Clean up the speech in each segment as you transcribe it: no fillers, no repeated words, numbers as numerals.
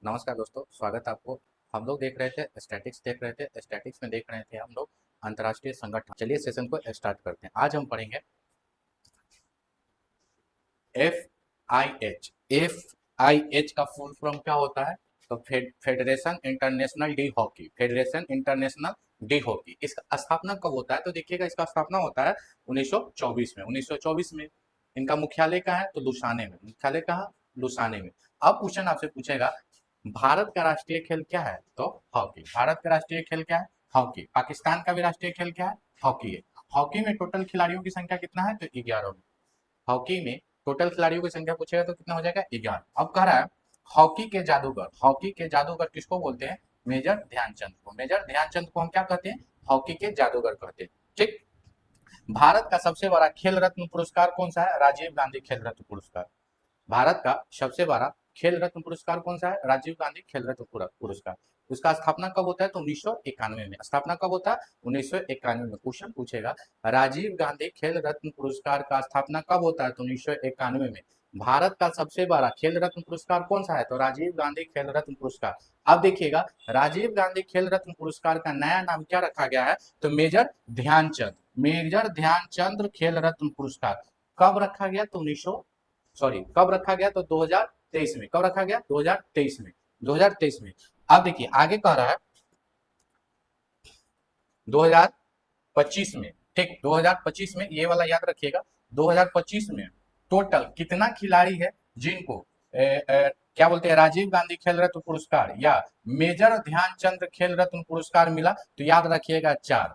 नमस्कार दोस्तों, स्वागत है आपको। हम लोग देख रहे थे स्टैटिक्स देख रहे थे स्टैटिक्स में देख रहे थे हम लोग अंतर्राष्ट्रीय संगठन। चलिए सेशन को स्टार्ट करते हैं। आज हम पढ़ेंगे एफ आई एच का फुल फॉर्म क्या होता है। तो federation international D hockey, federation international D hockey. इसका स्थापना कब होता है? तो देखिएगा, इसका स्थापना होता है 1924 में। 1924 में इनका मुख्यालय कहाँ है? तो लुसाने में। मुख्यालय कहाँ? लुसाने में। अब क्वेश्चन आपसे पूछेगा, भारत का राष्ट्रीय खेल क्या है? तो हॉकी। भारत का राष्ट्रीय खेल क्या है? हॉकी। पाकिस्तान का भी राष्ट्रीय खेल क्या है? हॉकी है। हॉकी में टोटल खिलाड़ियों की संख्या कितना है? तो 11। हॉकी में टोटल खिलाड़ियों की संख्या पूछेगा तो कितना हो जाएगा? 11। अब कह रहा है हॉकी के जादूगर। हॉकी के जादूगर किसको बोलते हैं? मेजर ध्यानचंद को। मेजर ध्यानचंद को हम क्या कहते हैं? हॉकी के जादूगर कहते हैं। ठीक। भारत का सबसे बड़ा खेल रत्न पुरस्कार कौन सा है? राजीव गांधी खेल रत्न पुरस्कार। भारत का सबसे बड़ा खेल रत्न पुरस्कार कौन सा है? राजीव गांधी खेल रत्न पुरस्कार। उसका स्थापना कब होता है? तो 1991 में। स्थापना कब होता है? 1991 में। क्वेश्चन पूछेगा, राजीव गांधी खेल रत्न पुरस्कार का स्थापना कब होता है? तो 1991 में। भारत का सबसे बड़ा खेल रत्न पुरस्कार कौन सा है? तो राजीव गांधी खेल रत्न पुरस्कार। अब देखिएगा, राजीव गांधी खेल रत्न पुरस्कार का नया नाम क्या रखा गया है? तो मेजर ध्यानचंद। मेजर ध्यानचंद खेल रत्न पुरस्कार कब रखा गया? तो कब रखा गया? तो 2023 में। कब रखा गया? 2023 में। 2023 में। अब देखिए आगे कह रहा है 2025 में। ठीक, 2025 में ये वाला याद रखिएगा। 2025 में टोटल कितना खिलाड़ी है जिनको क्या बोलते हैं, राजीव गांधी खेल रत्न पुरस्कार या मेजर ध्यानचंद खेल रत्न पुरस्कार मिला? तो याद रखिएगा 4।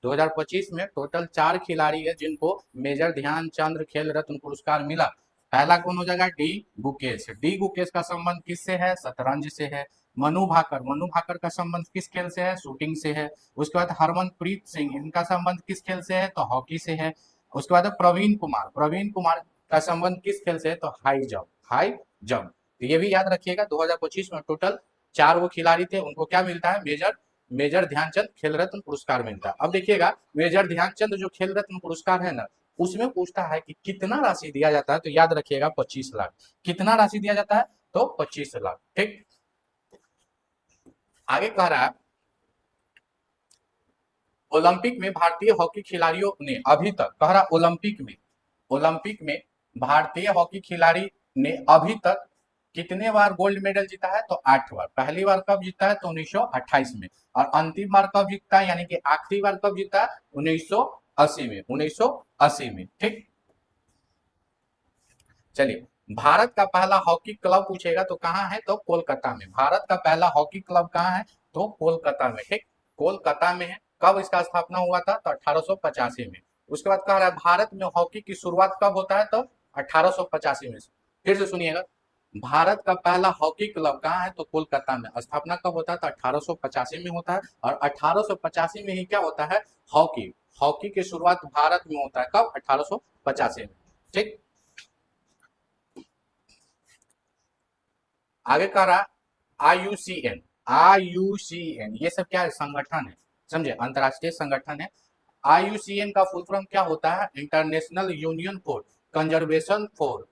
2025 में टोटल 4 खिलाड़ी है जिनको मेजर ध्यानचंद खेल रत्न पुरस्कार मिला। पहला कौन हो जाएगा? डी गुकेश। डी गुकेश का संबंध किससे है? शतरंज से है। मनु भाकर। मनु भाकर का संबंध किस खेल से है? शूटिंग से है। उसके बाद हरमनप्रीत सिंह, इनका संबंध किस खेल से है? तो हॉकी से है। उसके बाद प्रवीण कुमार। प्रवीण कुमार का संबंध किस खेल से है? तो हाई जंप। High jump. तो ये भी याद रखिएगा, 2025 में टोटल 4 वो खिलाड़ी थे, उनको क्या मिलता है? मेजर मेजर ध्यानचंद खेल रत्न पुरस्कार मिलता है। अब देखिएगा, मेजर ध्यानचंद जो खेल रत्न पुरस्कार है ना, उसमें पूछता है कि कितना राशि दिया जाता है? तो याद रखिएगा 25 लाख। कितना राशि दिया जाता है? तो 25 लाख। ठीक। आगे कह रहा है, ओलंपिक में भारतीय हॉकी खिलाड़ियों ने अभी तक, कह रहा ओलंपिक में भारतीय हॉकी खिलाड़ी ने अभी तक कितने बार गोल्ड मेडल जीता है? तो 8 बार। पहली बार कब जीता है? तो 1928 में। और अंतिम बार कब जीता है, यानी कि आखिरी बार कब जीता है? 1980 में। 1980 में। ठीक। चलिए, भारत का पहला हॉकी क्लब पूछेगा तो कहाँ है? तो कोलकाता में। भारत का पहला हॉकी क्लब कहाँ है? तो कोलकाता में। ठीक, कोलकाता में है। कब इसका स्थापना हुआ था? तो 1885 में। उसके बाद कह रहा है भारत में हॉकी की शुरुआत कब होता है? तो 1885 में। फिर से सुनिएगा, भारत का पहला हॉकी क्लब कहाँ है? तो कोलकाता में। स्थापना कब होता है? तो 1885 में होता है। और 1885 में ही क्या होता है? हॉकी। हॉकी की शुरुआत भारत में होता है। कब? 1885 में। ठीक। आगे कह रहा IUCN। IUCN ये सब क्या है? संगठन है। समझे? अंतरराष्ट्रीय संगठन है। IUCN का फुल फॉर्म क्या होता है? International union for conservation for,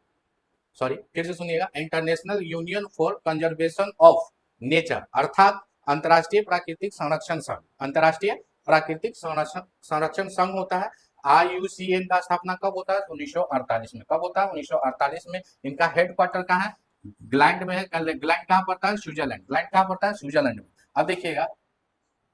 sorry फिर से सुनिएगा, international union for conservation of nature, अर्थात अंतरराष्ट्रीय प्राकृतिक संरक्षण संघ। अंतरराष्ट्रीय प्राकृतिक संरक्षण संघ होता है। IUCN का स्थापना कब होता है? 1948 में। कब होता है? 1948 में। इनका हेडक्वार्टर कहाँ है? ग्लैंड में है। ग्लैंड कहाँ पड़ता है? स्विट्जरलैंड। ग्लैंड कहाँ पड़ता है? स्विट्जरलैंड में। अब देखिएगा,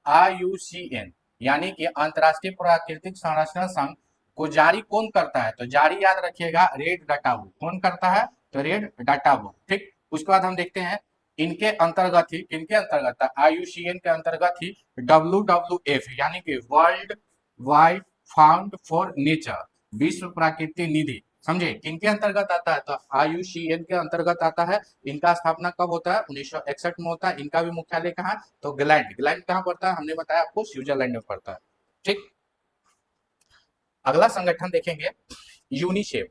IUCN यानी कि अंतरराष्ट्रीय प्राकृतिक संरक्षण संघ को जारी कौन करता है? तो जारी याद रखिएगा, रेड डाटा बुक। कौन करता है? तो रेड डाटा बुक। ठीक। उसके बाद हम देखते हैं इनके अंतर्गत ही, किनके अंतर्गत? IUCN के अंतर्गत ही WWF यानी कि world wide fund for nature, विश्व प्राकृतिक निधि, समझे, किनके अंतर्गत आता है? तो IUCN के अंतर्गत आता है। इनका स्थापना कब होता है? 1961 में होता है। इनका भी मुख्यालय कहाँ? तो ग्लैंड। ग्लैंड कहाँ पड़ता है? हमने बताया आपको, स्विट्जरलैंड में पड़ता है। ठीक। अगला संगठन देखेंगे यूनिसेफ।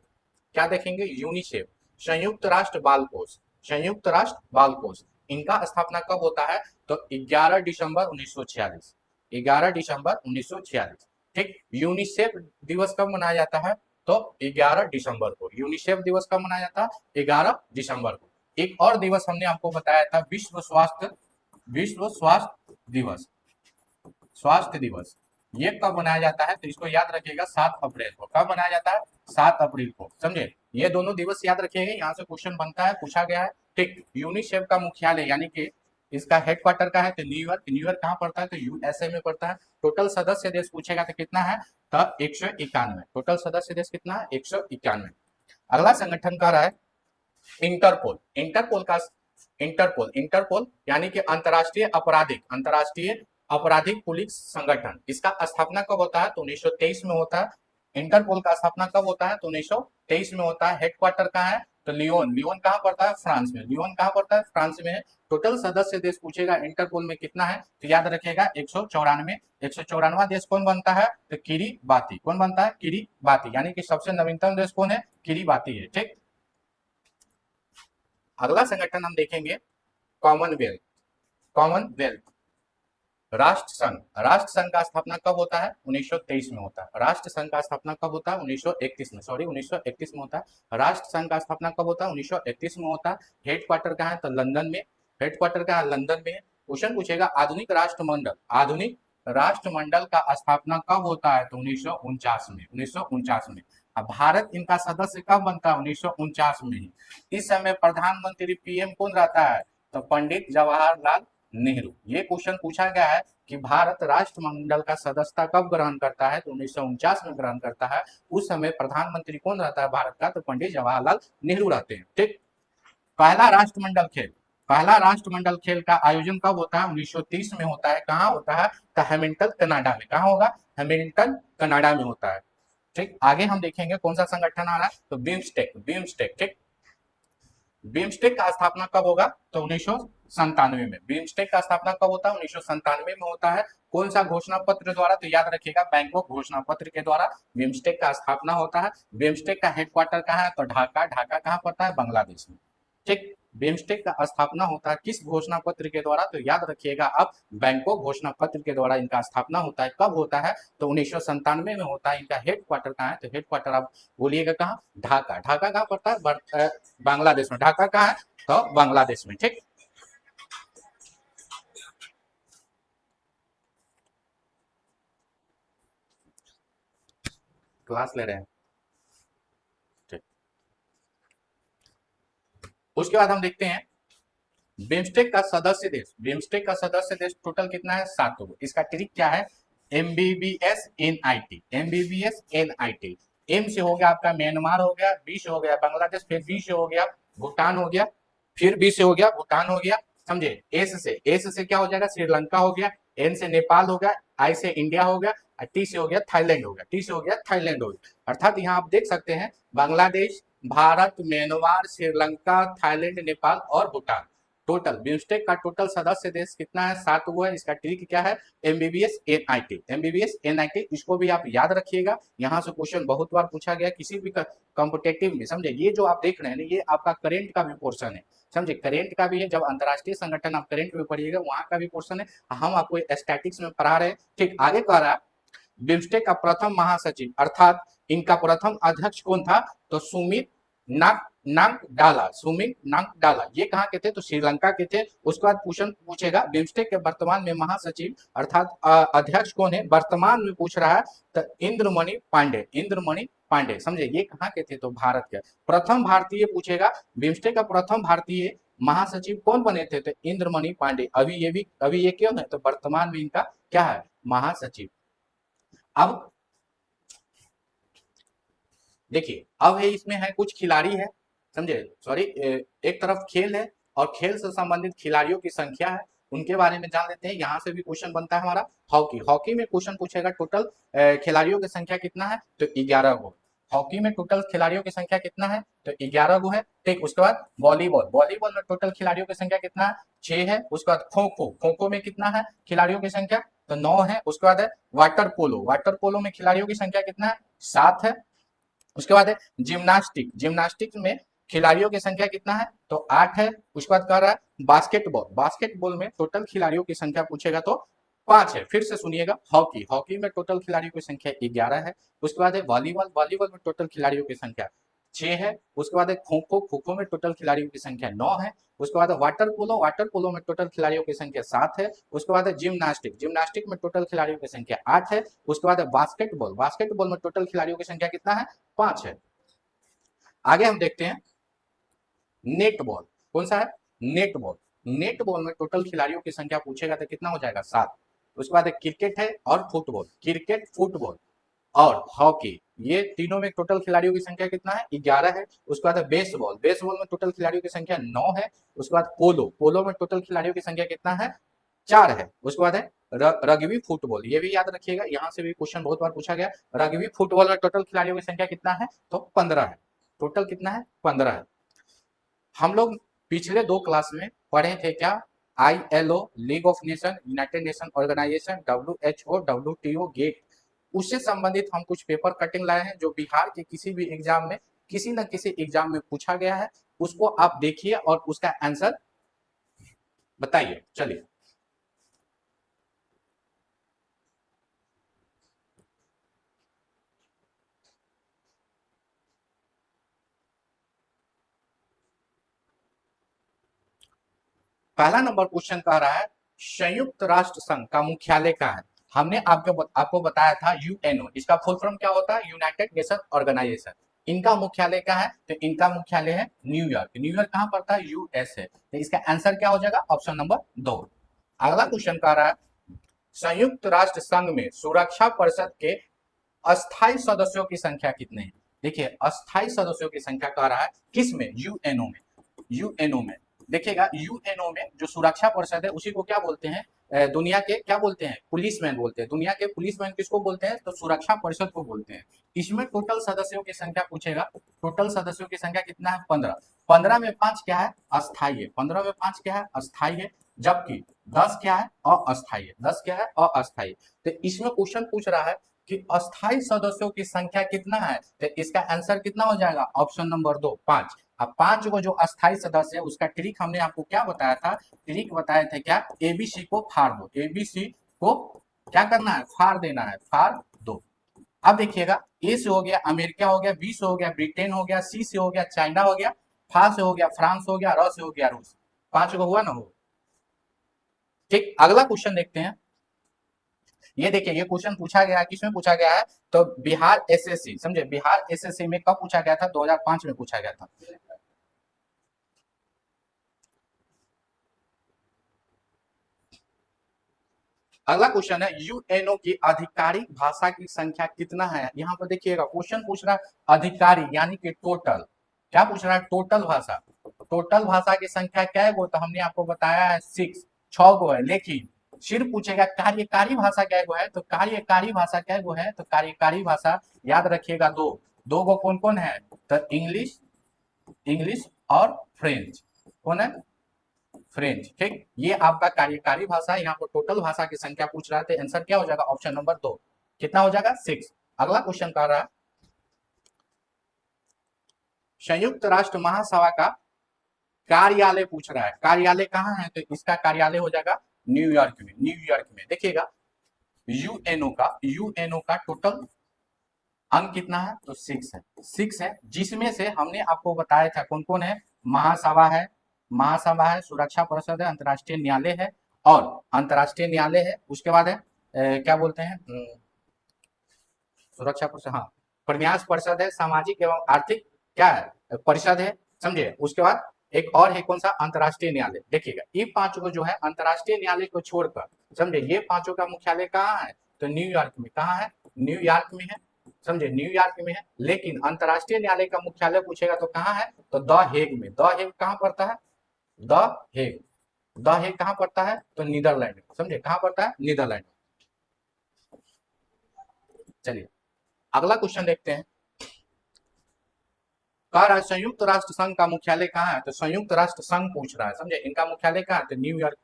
क्या देखेंगे? यूनिसेफ, संयुक्त राष्ट्र बाल कोष। संयुक्त राष्ट्र बाल कोष, इनका स्थापना कब होता है? तो 11 दिसंबर 1946। 11 दिसंबर 1946। ठीक। यूनिसेफ दिवस कब मनाया जाता है? तो 11 दिसंबर को। यूनिसेफ दिवस कब मनाया जाता है? 11 दिसंबर को। एक और दिवस हमने आपको बताया था, विश्व स्वास्थ्य दिवस। स्वास्थ्य दिवस ये कब मनाया जाता है, तो इसको याद रखिएगा 7 अप्रैल को। कब मनाया जाता है? 7 अप्रैल को, समझे। ये दोनों दिवस याद रखिएगा, यहाँ से क्वेश्चन बनता है, पूछा गया है। ठीक, यूनिसेफ का मुख्यालय यानी कि इसका हेडक्वार्टर का है तो न्यूयॉर्क। न्यूयॉर्क कहाँ पड़ता है? तो यूएसए में पड़ता है। टोटल सदस्य देश पूछेगा तो कितना है? तो 191। टोटल सदस्य देश कितना है? 191। अगला संगठन का रहा है इंटरपोल। इंटरपोल यानी कि अंतरराष्ट्रीय आपराधिक पुलिस संगठन। इसका स्थापना कब होता है? तो 1923 में होता है। इंटरपोल का स्थापना कब होता है? तो 1923 में होता है। हेडक्वार्टर कहाँ है? तो लियोन। लियोन कहाँ पड़ता है? फ्रांस में। लियोन कहाँ पड़ता है? फ्रांस में है। टोटल सदस्य देश पूछेगा इंटरपोल में कितना है, तो याद रखेगा 194। 194वां देश कौन बनता है? तो किरीबाती। कौन बनता है? किरीबाती, यानी कि सबसे नवीनतम देश कौन है? किरीबाती है। ठीक, अगला संगठन हम देखेंगे कॉमनवेल्थ। कॉमनवेल्थ राष्ट्र संघ। राष्ट्र संघ का स्थापना कब होता है? 1923 में होता है। राष्ट्र संघ का स्थापना कब होता है? 1931 में, सॉरी 1931 में होता है। राष्ट्र संघ का स्थापना कब होता है? 1931 में होता है। हेडक्वार्टर कहाँ है? तो लंदन में। हेडक्वार्टर कहाँ है? लंदन में। क्वेश्चन पूछेगा आधुनिक राष्ट्रमंडल का स्थापना कब होता है? तो 1949 में। 1949 में। अब भारत इनका सदस्य कब बनता है? 1949 में ही। इस समय प्रधानमंत्री पीएम कौन रहता है? तो पंडित जवाहरलाल नेहरू। ये क्वेश्चन पूछा गया है कि भारत राष्ट्रमंडल का सदस्यता कब ग्रहण करता है? तो 1949 में ग्रहण करता है। उस समय प्रधानमंत्री कौन रहता है भारत का? तो पंडित जवाहरलाल नेहरू रहते हैं। ठीक, पहला राष्ट्रमंडल खेल। पहला राष्ट्रमंडल खेल का आयोजन कब होता है? 1930 में होता है। कहाँ होता है? तो हैमिल्टन कनाडा में। कहाँ होगा? हैमिल्टन कनाडा में होता है। ठीक, आगे हम देखेंगे कौन सा संगठन आ रहा है, तो बिम्स्टेक। बिम्स्टेक, ठीक, बिम्स्टेक का स्थापना कब होगा? तो 1997 में। बिम्स्टेक का स्थापना कब होता है? 1997 में होता है। कौन सा घोषणा पत्र द्वारा? तो याद रखिएगा बैंकॉक घोषणा पत्र के द्वारा बिम्स्टेक का स्थापना होता है। बिम्स्टेक का हेडक्वार्टर कहाँ है? तो ढाका। ढाका कहाँ पड़ता है? बांग्लादेश में। ठीक, बिम्स्टेक का स्थापना होता है किस घोषणा पत्र के द्वारा? तो याद रखिएगा अब बैंकॉक घोषणा पत्र के द्वारा इनका स्थापना होता है। कब होता है? तो 1997 में होता है। इनका हेडक्वार्टर कहाँ है? तो हेडक्वार्टर आप बोलिएगा कहाँ? ढाका। ढाका कहाँ पड़ता है? बांग्लादेश में। ढाका कहाँ है? तो बांग्लादेश में। ठीक, क्लास ले रहे हैं। ठीक, उसके बाद हम देखते हैं बिम्स्टेक का सदस्य देश। बिम्स्टेक का सदस्य देश टोटल कितना है? 7 गो। इसका ट्रिक क्या है? MBBS NIT. MBBS NIT. M से हो गया आपका म्यांमार हो गया, बी से हो गया बांग्लादेश, फिर बी से हो गया भूटान हो गया, फिर बी से हो गया भूटान हो गया, समझे। एस से क्या हो जाएगा? श्रीलंका हो गया। एन से नेपाल हो गया। आई से इंडिया हो गया। टी से हो गया थाईलैंड हो गया। टी से हो गया थाईलैंड हो गया। अर्थात यहाँ आप देख सकते हैं बांग्लादेश, भारत, म्यांमार, श्रीलंका, थाईलैंड, नेपाल और भूटान। टोटल बिम्स्टेक का टोटल सदस्य देश कितना है? 7 गो है। इसका ट्रिक क्या है? MBBS NIT. एमबीबीएस एनआईटी, इसको भी आप याद रखिएगा। यहाँ से क्वेश्चन बहुत बार पूछा गया किसी भी कॉम्पिटेटिव में, समझे। ये जो आप देख रहे हैं ये आपका करेंट का भी पोर्शन है, समझे। करेंट का भी है, जब अंतरराष्ट्रीय संगठन आप करेंट में पढ़िएगा वहां का भी पोर्शन है। हम आपको स्टैटिक्स में पढ़ा रहे हैं। ठीक, आगे कह रहा है बिम्स्टेक का प्रथम महासचिव अर्थात इनका प्रथम अध्यक्ष कौन था? तो सुमित नाक नागडाला। सुमित नागडाला ये कहाँ के थे? तो श्रीलंका के थे। उसके बाद क्वेश्चन पूछेगा बिम्स्टेक के वर्तमान में महासचिव अर्थात अध्यक्ष कौन है वर्तमान में, पूछ रहा है। तो इंद्रमणि पांडे। इंद्रमणि पांडे, समझे। ये कहाँ के थे? तो भारत के। प्रथम भारतीय पूछेगा बिम्स्टेक का प्रथम भारतीय महासचिव कौन बने थे? तो इंद्रमणि पांडे। अभी ये क्यों है? तो वर्तमान में इनका क्या है? महासचिव। अब देखिए, अब है इसमें है कुछ खिलाड़ी है, समझे। सॉरी, एक तरफ खेल है और खेल से संबंधित खिलाड़ियों की संख्या है, उनके बारे में जान लेते हैं। यहाँ से भी क्वेश्चन बनता है हमारा हॉकी। हॉकी में क्वेश्चन पूछेगा टोटल खिलाड़ियों की संख्या कितना है? तो 11 गो। हॉकी में टोटल खिलाड़ियों की संख्या कितना है? तो 11 गो है। ठीक, उसके बाद वॉलीबॉल। वॉलीबॉल में टोटल खिलाड़ियों की संख्या कितना है? 6 है। उसके बाद खो खो। खो खो में कितना है खिलाड़ियों की संख्या? तो 9 है। उसके बाद है वाटर पोलो। वाटर पोलो में खिलाड़ियों की संख्या कितना है? 7 है। उसके बाद है जिम्नास्टिक। जिम्नास्टिक में खिलाड़ियों की संख्या कितना है? तो 8 है। उसके बाद कह रहा है बास्केटबॉल। बास्केटबॉल में टोटल खिलाड़ियों की संख्या पूछेगा तो 5 है। फिर से सुनिएगा, हॉकी। हॉकी में टोटल खिलाड़ियों की संख्या 11 है। उसके बाद है वॉलीबॉल। वॉलीबॉल में टोटल खिलाड़ियों की संख्या 6 है। उसके बाद है खो खो, खो खो में टोटल खिलाड़ियों की संख्या 9 है। उसके बाद है वाटर पोलो, वाटर पोलो में टोटल खिलाड़ियों की संख्या 7 है। उसके बाद है जिम्नास्टिक, जिम्नास्टिक में टोटल खिलाड़ियों की संख्या 8 है। उसके बाद है बास्केटबॉल, बास्केटबॉल में टोटल खिलाड़ियों की संख्या कितना है, 5 है। आगे हम देखते हैं नेट बॉल, कौन सा है, नेट बॉल। नेट बॉल में टोटल खिलाड़ियों की संख्या पूछेगा तो कितना हो जाएगा, 7। उसके बाद क्रिकेट है और फुटबॉल, क्रिकेट फुटबॉल और हॉकी, ये तीनों में टोटल खिलाड़ियों की संख्या कितना है, 11 है। उसके बाद बेसबॉल, बेसबॉल में टोटल खिलाड़ियों की संख्या 9 है। उसके बाद पोलो, पोलो में टोटल खिलाड़ियों की संख्या कितना है, 4 है। उसके बाद है रग्बी फुटबॉल, ये भी याद रखिएगा, यहाँ से भी क्वेश्चन बहुत बार पूछा गया। रग्बी फुटबॉल में टोटल खिलाड़ियों की संख्या कितना है, तो 15 है। टोटल कितना है, 15 है। हम लोग पिछले 2 क्लास में पढ़े थे क्या, ILO, league of nation, united nation organization, WHO, WTO, GATT, उससे संबंधित हम कुछ पेपर कटिंग लाए हैं जो बिहार के किसी भी एग्जाम में, किसी न किसी एग्जाम में पूछा गया है। उसको आप देखिए और उसका आंसर बताइए। चलिए, पहला नंबर क्वेश्चन कह रहा है संयुक्त राष्ट्र संघ का मुख्यालय कहाँ है। हमने आपको बताया था यूएनओ, इसका फुल फॉर्म क्या होता है, यूनाइटेड नेशन ऑर्गेनाइजेशन। इनका मुख्यालय कहाँ है, तो इनका मुख्यालय है न्यूयॉर्क। न्यूयॉर्क कहाँ पड़ता है, USA। तो इसका आंसर क्या हो जाएगा, ऑप्शन नंबर 2। अगला क्वेश्चन कह रहा है संयुक्त राष्ट्र संघ में सुरक्षा परिषद के अस्थायी सदस्यों की संख्या कितने हैं। देखिए अस्थायी सदस्यों की संख्या कह रहा है किस में, यूएनओ में। यूएनओ में देखिएगा, यूएनओ में जो सुरक्षा परिषद है उसी को क्या बोलते हैं, दुनिया के क्या बोलते हैं, पुलिसमैन बोलते हैं। दुनिया के पुलिसमैन किसको बोलते हैं, तो सुरक्षा परिषद को बोलते हैं। इसमें टोटल सदस्यों की संख्या पूछेगा, टोटल सदस्यों की संख्या कितना है, 15। 15 में 5 क्या है, अस्थाई है। 15 में 5 क्या है, अस्थाई है। जबकि 10 क्या है, अस्थाई है। 10 क्या है, अस्थाई। तो इसमें क्वेश्चन पूछ रहा है कि अस्थाई सदस्यों की संख्या कितना है, तो इसका आंसर कितना हो जाएगा, ऑप्शन नंबर 2, 5। अब 5 को जो अस्थाई सदस्य है उसका ट्रिक हमने आपको क्या बताया था, ट्रिक बताए थे क्या, एबीसी को फाड़ दो, एबीसी को क्या करना है, फाड़ देना है, फाड़ दो। अब देखिएगा, ए से हो गया अमेरिका हो गया, बी से हो गया ब्रिटेन हो गया, सी से हो गया चाइना हो गया, फा से हो गया फ्रांस हो गया, र से हो गया रूस। 5 को हुआ ना, हो। ठीक, अगला क्वेश्चन देखते हैं। ये देखिए, ये क्वेश्चन पूछा गया है, किसमें पूछा गया है, तो बिहार एसएससी, समझे, बिहार एसएससी में कब पूछा गया था, 2005 में पूछा गया था। अगला क्वेश्चन है यूएनओ की आधिकारिक भाषा की संख्या कितना है। यहाँ पर देखिएगा क्वेश्चन पूछ रहा है आधिकारिक यानी कि टोटल, क्या पूछ रहा है, टोटल भाषा। टोटल भाषा की संख्या क्या है, वो तो हमने आपको बताया है 6, 6 गो है। लेकिन सिर्फ पूछेगा कार्यकारी भाषा क्या गो है, तो कार्यकारी भाषा क्या गो है, तो कार्यकारी भाषा याद रखिएगा दो, दो गो कौन कौन है, तो इंग्लिश, इंग्लिश और फ्रेंच। कौन है, फ्रेंच। ठीक, ये आपका कार्यकारी भाषा है। यहाँ पर टोटल भाषा की संख्या पूछ रहा है, तो आंसर क्या हो जाएगा, ऑप्शन नंबर 2, कितना हो जाएगा, 6। अगला क्वेश्चन कह रहा है संयुक्त राष्ट्र महासभा का कार्यालय पूछ रहा है, कार्यालय कहाँ है, तो इसका कार्यालय हो जाएगा न्यूयॉर्क में। न्यूयॉर्क में देखिएगा, यूएनओ का टोटल अंक कितना है, तो 6 है, 6 है। जिसमें से हमने आपको बताया था कौन कौन है, महासभा है, महासभा है, सुरक्षा परिषद है, अंतर्राष्ट्रीय न्यायालय है, और अंतर्राष्ट्रीय न्यायालय है। उसके बाद है क्या बोलते हैं, सुरक्षा परिषद, हाँ, प्रन्यास परिषद है, सामाजिक एवं आर्थिक क्या है, परिषद है, समझे। उसके बाद एक और है कौन सा, अंतर्राष्ट्रीय न्यायालय। देखिएगा ये 5 को जो है अंतर्राष्ट्रीय न्यायालय को छोड़कर, समझे, ये 5 का मुख्यालय कहाँ है, तो न्यूयॉर्क में। कहाँ है, न्यूयॉर्क में है, समझे, न्यूयॉर्क में है। लेकिन अंतर्राष्ट्रीय न्यायालय का मुख्यालय पूछेगा तो कहाँ है, तो द हेग में। द हेग कहाँ पड़ता है, द हेग, द हेग कहाँ पड़ता है, तो नीदरलैंड में, समझे, कहाँ पड़ता है, नीदरलैंड में। चलिए अगला क्वेश्चन देखते हैं। कह रहा है संयुक्त राष्ट्र संघ का मुख्यालय कहाँ है, तो संयुक्त राष्ट्र संघ पूछ रहा है, समझे, इनका मुख्यालय कहाँ है, तो न्यूयॉर्क।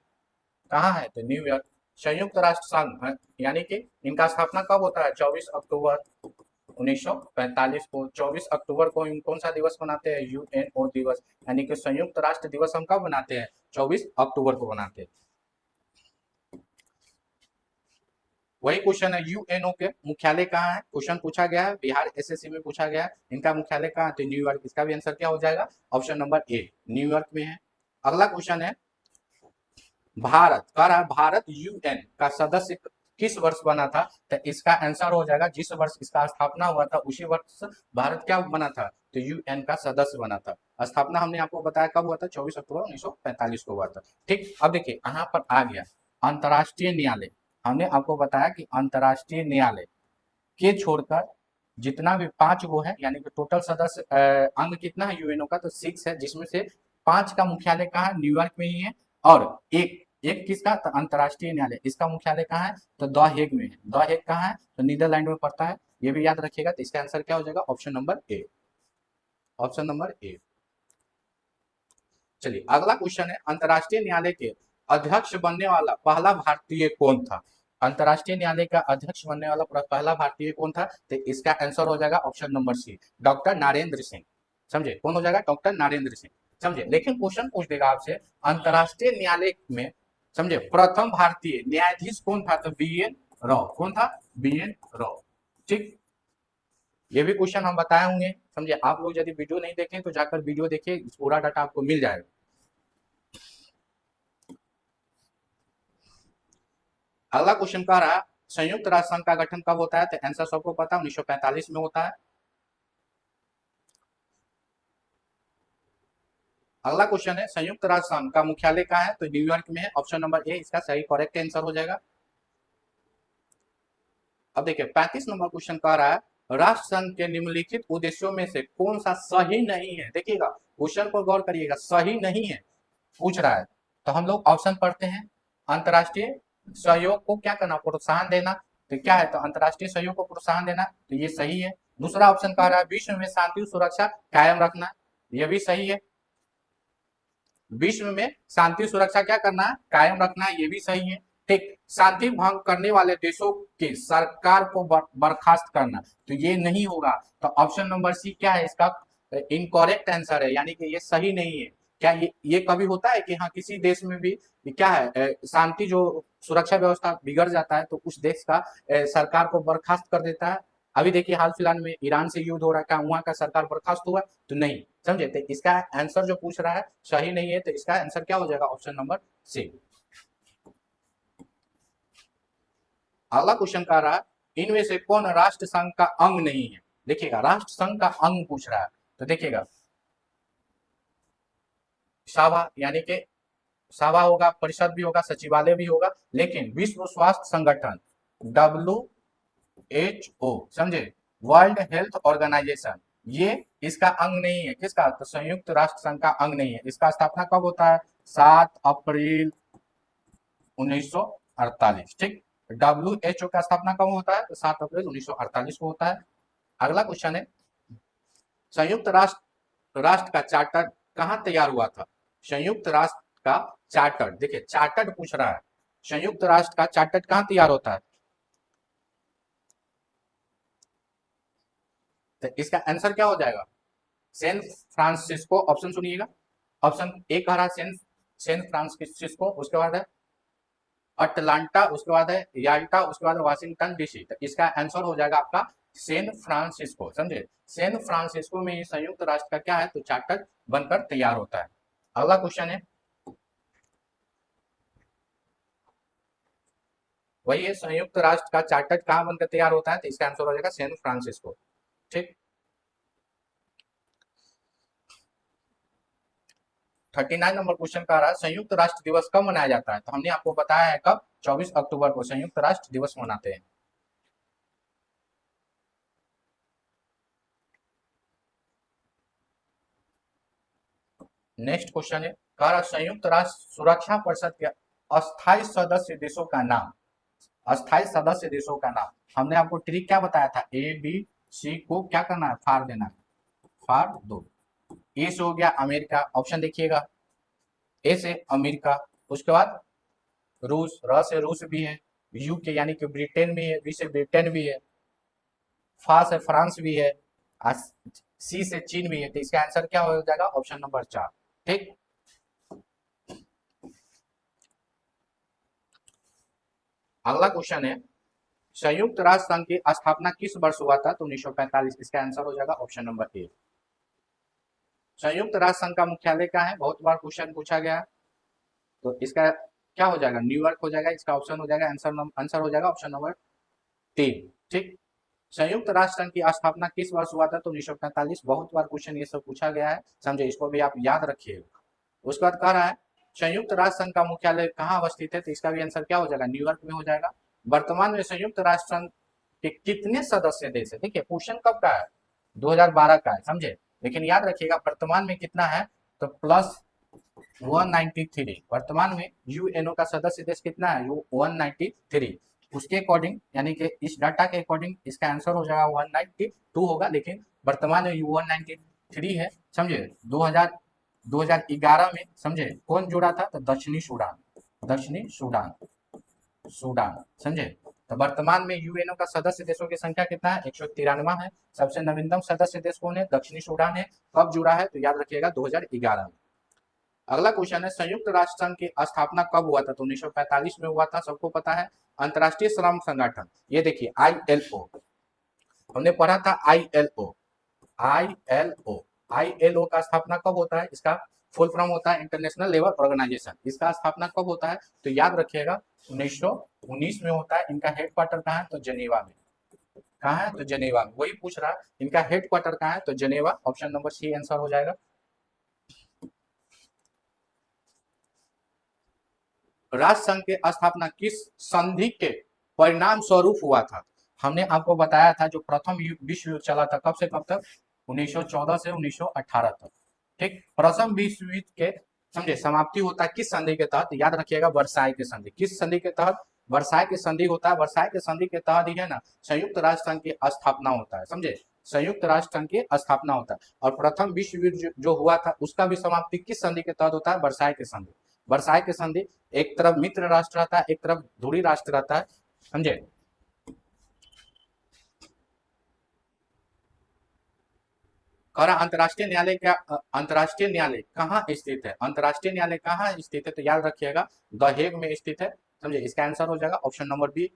कहाँ है, तो न्यूयॉर्क। संयुक्त राष्ट्र संघ यानी कि इनका स्थापना कब होता है, 24 अक्टूबर 1945 को। 24 अक्टूबर को कौन सा दिवस मनाते हैं, यूएनओ दिवस, यानी कि संयुक्त राष्ट्र दिवस हम कब मनाते हैं, 24 अक्टूबर को मनाते हैं। वही क्वेश्चन है, यूएनओ के मुख्यालय कहाँ है, क्वेश्चन पूछा गया है, बिहार एसएससी में पूछा गया है, इनका मुख्यालय कहाँ है, तो न्यूयॉर्क। इसका भी आंसर क्या हो जाएगा, ऑप्शन नंबर ए, न्यूयॉर्क में है। अगला क्वेश्चन है, भारत कह रहा है भारत यूएन का सदस्य किस वर्ष बना था, तो इसका आंसर हो जाएगा जिस वर्ष इसका स्थापना हुआ था उसी वर्ष भारत क्या बना था, तो यूएन का सदस्य बना था। स्थापना हमने आपको बताया कब हुआ था, 24 अक्टूबर 1945 को हुआ था। ठीक, अब देखिए यहाँ पर आ गया अंतर्राष्ट्रीय न्यायालय। हमने आपको बताया कि अंतर्राष्ट्रीय न्यायालय के छोड़कर जितना भी 5 गो है, यानी कि टोटल सदस्य अंग कितना है यूएनओ का, तो 6 है, जिसमें से 5 का मुख्यालय कहाँ है, न्यूयॉर्क में ही है। और एक एक किसका, तो अंतर्राष्ट्रीय न्यायालय, इसका मुख्यालय कहाँ है, तो द हेग में है। द हेग कहाँ है, तो नीदरलैंड में पड़ता है, ये भी याद रखिएगा। तो इसका आंसर क्या हो जाएगा, option number A, option number A. चलिए अगला क्वेश्चन है, अंतर्राष्ट्रीय न्यायालय के अध्यक्ष बनने वाला पहला भारतीय कौन था, अंतर्राष्ट्रीय न्यायालय का अध्यक्ष बनने वाला पहला भारतीय कौन था, तो इसका आंसर हो जाएगा option number C, doctor Narendra Singh. समझे, कौन हो जाएगा, डॉक्टर नरेंद्र सिंह। समझे, लेकिन क्वेश्चन पूछ देगा आपसे अंतर्राष्ट्रीय न्यायालय में, समझे, प्रथम भारतीय न्यायाधीश कौन था, तो बी एन राव। कौन था, बी एन राव। ठीक, ये भी क्वेश्चन हम बताए होंगे। समझे, आप लोग यदि वीडियो नहीं देखें तो जाकर वीडियो देखिए, पूरा डाटा आपको मिल जाएगा। अगला क्वेश्चन कह रहा है संयुक्त राष्ट्र संघ का गठन कब होता है, तो आंसर सबको पता है 1945 में होता है। अगला क्वेश्चन है संयुक्त राष्ट्र संघ का मुख्यालय कहाँ है, तो न्यूयॉर्क में है, ऑप्शन नंबर ए इसका सही करेक्ट आंसर हो जाएगा। अब देखिए 35 नंबर क्वेश्चन कह रहा है राष्ट्र संघ के निम्नलिखित उद्देश्यों में से कौन सा सही नहीं है। देखिएगा क्वेश्चन पर गौर करिएगा, सही नहीं है पूछ रहा है, तो हम लोग ऑप्शन पढ़ते हैं। अंतर्राष्ट्रीय सहयोग को क्या करना, प्रोत्साहन देना, तो क्या है, तो अंतर्राष्ट्रीय सहयोग को प्रोत्साहन देना, तो ये सही है। दूसरा ऑप्शन कह रहा है विश्व में शांति और सुरक्षा कायम रखना, ये भी सही है। विश्व में शांति सुरक्षा क्या करना है, कायम रखना है, ये भी सही है। ठीक, शांति भंग करने वाले देशों की सरकार को बर्खास्त करना, तो ये नहीं होगा। तो ऑप्शन नंबर सी क्या है, इसका इनकरेक्ट आंसर है, यानी कि ये सही नहीं है। क्या ये कभी होता है कि हाँ किसी देश में भी क्या है शांति जो सुरक्षा व्यवस्था बिगड़ जाता है तो उस देश का सरकार को बर्खास्त कर देता है। अभी देखिए हाल फिलहाल में ईरान से युद्ध हो रहा है, क्या वहां का सरकार बर्खास्त हुआ, तो नहीं। समझे, तो इसका आंसर जो पूछ रहा है सही नहीं है, तो इसका आंसर क्या हो जाएगा, ऑप्शन नंबर सी। अगला क्वेश्चन कह रहा है इनमें से कौन राष्ट्र संघ का अंग नहीं है। देखिएगा राष्ट्र संघ का अंग पूछ रहा है, तो देखिएगा सभा, यानी कि सभा होगा, परिषद भी होगा, सचिवालय भी होगा, लेकिन विश्व स्वास्थ्य संगठन WHO, समझे, वर्ल्ड हेल्थ ऑर्गेनाइजेशन, ये इसका अंग नहीं है। किसका, तो संयुक्त राष्ट्र संघ का अंग नहीं है। इसका स्थापना कब होता है, 7 अप्रैल 1948। ठीक, WHO का स्थापना कब होता है, तो 7 अप्रैल 1948 को होता है। अगला क्वेश्चन है संयुक्त राष्ट्र का चार्टर कहाँ तैयार हुआ था। संयुक्त राष्ट्र का चार्टर, देखिए चार्टर पूछ रहा है, संयुक्त राष्ट्र का चार्टर कहाँ तैयार होता है, तो इसका आंसर क्या हो जाएगा, सैन फ्रांसिस्को। ऑप्शन सुनिएगा, ऑप्शन ए कह रहा है सैन फ्रांसिस्को, उसके बाद है अटलांटा, उसके बाद है याल्टा, उसके बाद वाशिंगटन डीसी। तो इसका आंसर हो जाएगा आपका सैन फ्रांसिस्को। समझे, सैन फ्रांसिस्को में संयुक्त राष्ट्र का क्या है, तो चार्टर बनकर तैयार होता है। अगला क्वेश्चन है वही है, संयुक्त राष्ट्र का चार्टर कहाँ बनकर तैयार होता है, तो इसका आंसर हो जाएगा सैन फ्रांसिस्को। ठीक, 39 नंबर क्वेश्चन का रहा है संयुक्त राष्ट्र दिवस कब मनाया जाता है, तो हमने आपको बताया है कब, 24 अक्टूबर को संयुक्त राष्ट्र दिवस मनाते हैं। नेक्स्ट क्वेश्चन है कह रहा संयुक्त राष्ट्र सुरक्षा परिषद के अस्थायी सदस्य देशों का नाम, अस्थायी सदस्य देशों का नाम। हमने आपको ट्रिक क्या बताया था, ABC को क्या करना है, फाड़ देना है, फाड़ दो। ए से हो गया अमेरिका, ऑप्शन देखिएगा, ए से अमेरिका, उसके बाद रूस, र से रूस भी है, यू के यानी कि ब्रिटेन भी है, बी से ब्रिटेन भी है, फा से फ्रांस भी है, सी से चीन भी है। तो इसका आंसर क्या हो जाएगा, ऑप्शन नंबर 4। ठीक, अगला क्वेश्चन है संयुक्त राष्ट्र संघ की स्थापना किस वर्ष हुआ था? तो 1945। इसका आंसर हो जाएगा ऑप्शन नंबर ए। संयुक्त राष्ट्र संघ का मुख्यालय कहाँ है? बहुत बार क्वेश्चन पूछा गया, तो इसका क्या हो जाएगा? न्यूयॉर्क हो जाएगा। इसका ऑप्शन हो जाएगा आंसर हो जाएगा ऑप्शन नंबर 3। ठीक। संयुक्त राष्ट्र संघ की स्थापना किस वर्ष हुआ था? तो 1945। बहुत बार क्वेश्चन ये सब पूछा गया है, समझे, इसको भी आप याद रखिएगा। उसके बाद कह रहा है संयुक्त राष्ट्र संघ का मुख्यालय कहाँ अवस्थित है? तो इसका भी आंसर क्या हो जाएगा? न्यूयॉर्क में हो जाएगा। वर्तमान में संयुक्त राष्ट्र संघ के कितने सदस्य देश है? देखिए क्वेश्चन कब का है? 2012 का है, समझे, लेकिन याद रखिएगा वर्तमान में कितना है? तो प्लस 193। वर्तमान में यूएनओ का सदस्य देश कितना है? 193। उसके अकॉर्डिंग, यानी कि इस डाटा के अकॉर्डिंग इसका आंसर हो जाएगा 192 होगा, लेकिन वर्तमान में यू 193 है, समझे। 2011 में, समझे, कौन जुड़ा था? तो दक्षिणी सूडान, समझे। तो वर्तमान में यूएनओ का सदस्य देशों की संख्या कितना है? 193 है। सबसे नवीनतम सदस्य देश कौन है? दक्षिणी सूडान है। कब जुड़ा है? तो याद रखिएगा 2011 में। अगला क्वेश्चन है संयुक्त राष्ट्र संघ की स्थापना कब हुआ था? तो 1945 में हुआ था, सबको पता है। अंतर्राष्ट्रीय श्रम संगठन, ये देखिए ILO, हमने पढ़ा था ILO का स्थापना कब होता है? इसका फुल फॉर्म होता है इंटरनेशनल लेबर ऑर्गेनाइजेशन। इसका स्थापना कब होता है? तो याद रखिएगा 1919 में होता है। इनका हेडक्वार्टर कहाँ है? तो जेनेवा में। कहाँ है? तो जेनेवा में। वही पूछ रहा है इनका हेडक्वार्टर कहाँ है? तो Geneva. Option number C answer हो जाएगा। राष्ट्र संघ की स्थापना किस संधि के परिणाम स्वरूप हुआ था? हमने आपको बताया था जो प्रथम विश्व युद्ध चला था, कब से कब तक? 1914 से 1918 तक। ठीक। प्रथम विश्व युद्ध के, समझे, समाप्ति होता है किस संधि के तहत? याद रखिएगा वर्साई की संधि। किस संधि के तहत? वर्साई की संधि होता है। वर्साई की संधि के तहत ही है ना संयुक्त राष्ट्र संघ की स्थापना होता है, समझे। संयुक्त राष्ट्र संघ की स्थापना होता है। और प्रथम विश्व युद्ध जो हुआ था उसका भी समाप्ति किस संधि के तहत होता है? वर्साई की संधि। वर्साई की संधि, एक तरफ मित्र राष्ट्र रहता है, एक तरफ धुरी राष्ट्र रहता है, समझे। कह अंतरराष्ट्रीय न्यायालय क्या, अंतरराष्ट्रीय न्यायालय कहाँ स्थित है? अंतरराष्ट्रीय न्यायालय कहाँ स्थित है? तो याद रखिएगा द हेग में स्थित है, समझे। इसका आंसर हो जाएगा ऑप्शन नंबर बी।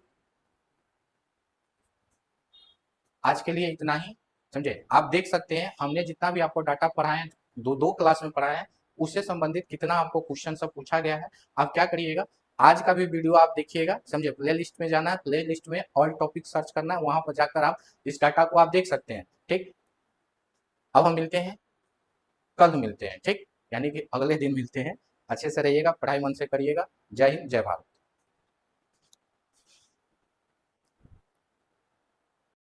आज के लिए इतना ही, समझे। आप देख सकते हैं हमने जितना भी आपको डाटा पढ़ाए, दो क्लास में पढ़ाए हैं, उससे संबंधित कितना आपको क्वेश्चन सब पूछा गया है। आप क्या करिएगा, आज का भी वीडियो आप देखिएगा, समझे। प्ले लिस्ट में जाना है, प्ले लिस्ट में ऑल टॉपिक सर्च करना है, वहां पर जाकर आप इस डाटा को आप देख सकते हैं। ठीक। अब हम मिलते हैं, कल मिलते हैं, ठीक, यानी कि अगले दिन मिलते हैं। अच्छे से रहिएगा, पढ़ाई मन से करिएगा। जय हिंद, जय भारत।